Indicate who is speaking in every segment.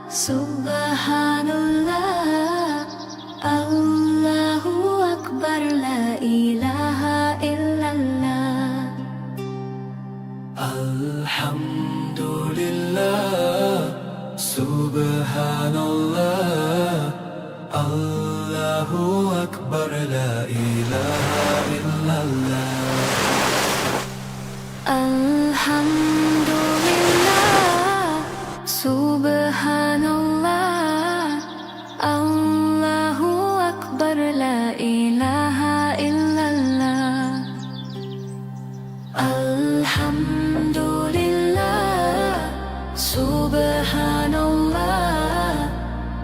Speaker 1: Subhanallah, Allahu Akbar, la ilaha illallah.
Speaker 2: Alhamdulillah, Subhanallah, Allahu Akbar, la ilaha illallah.
Speaker 1: Alhamdulillah, Subhanallah, Allahu Akbar, la ilaha illallah. Alhamdulillah, Subhanallah,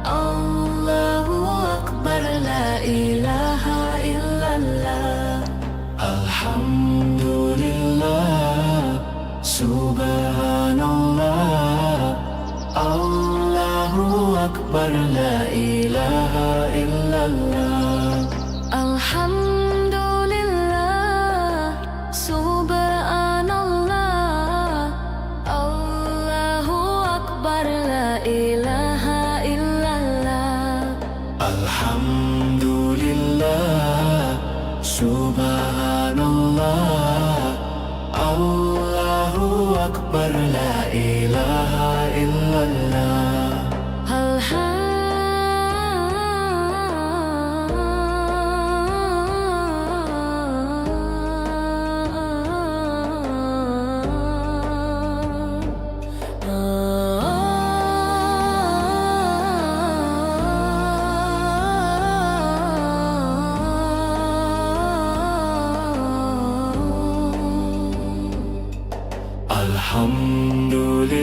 Speaker 1: Allahu Akbar, la ilaha illallah.
Speaker 2: Alhamdulillah, Subhanallah, Allahu Akbar, la ilaha illallah.
Speaker 1: Alhamdulillah, Subhanallah, Allahu Akbar, la ilaha illallah.
Speaker 2: Alhamdulillah, Subhanallah, Allahu Akbar, la ilaha illallah.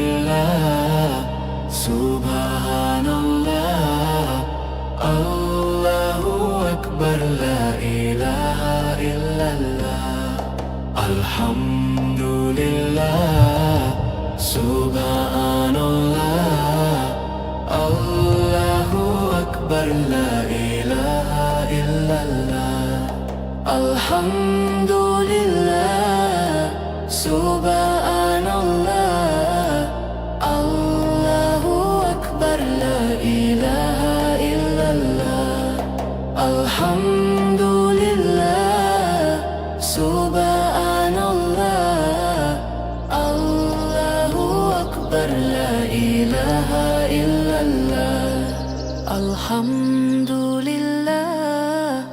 Speaker 2: Alhamdulillah, Subhanallah, Allahu Akbar, la ilaha illallah. Alhamdulillah, Subhanallah, Allahu Akbar, la ilaha illallah. Alhamdulillah, Subhanallah, Allahu Akbar, la ilaha illallah. Alhamdulillah, Subhanallah, Allahu Akbar, la ilaha illallah.
Speaker 1: Alhamdulillah, Subhanallah, Allahu Akbar, la ilaha illallah.
Speaker 2: Alhamdulillah,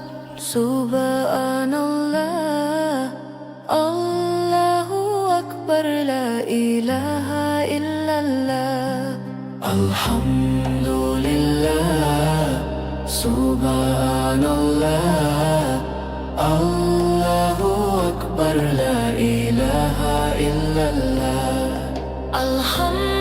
Speaker 2: Subhanallah, Allahu Akbar, la ilaha illallah.
Speaker 1: Alhamdulillah, Subhanallah, Allahu Akbar, la ilaha illallah. Alhamdulillah,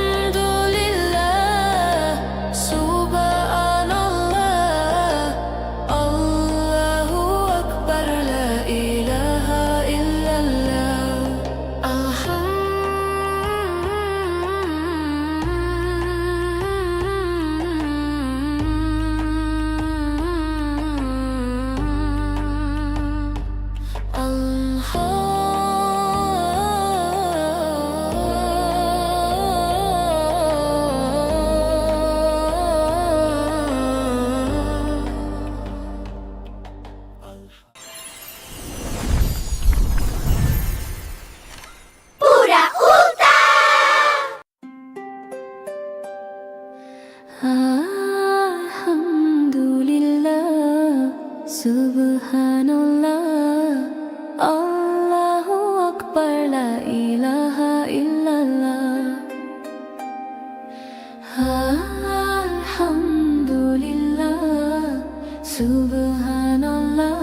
Speaker 1: Subhanallah, Allahu Akbar, la ilaha illallah. Alhamdulillah, Subhanallah,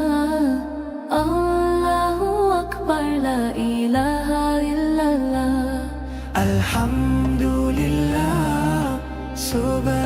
Speaker 1: Allahu Akbar, la ilaha illallah.
Speaker 2: Alhamdulillah, Subhanallah,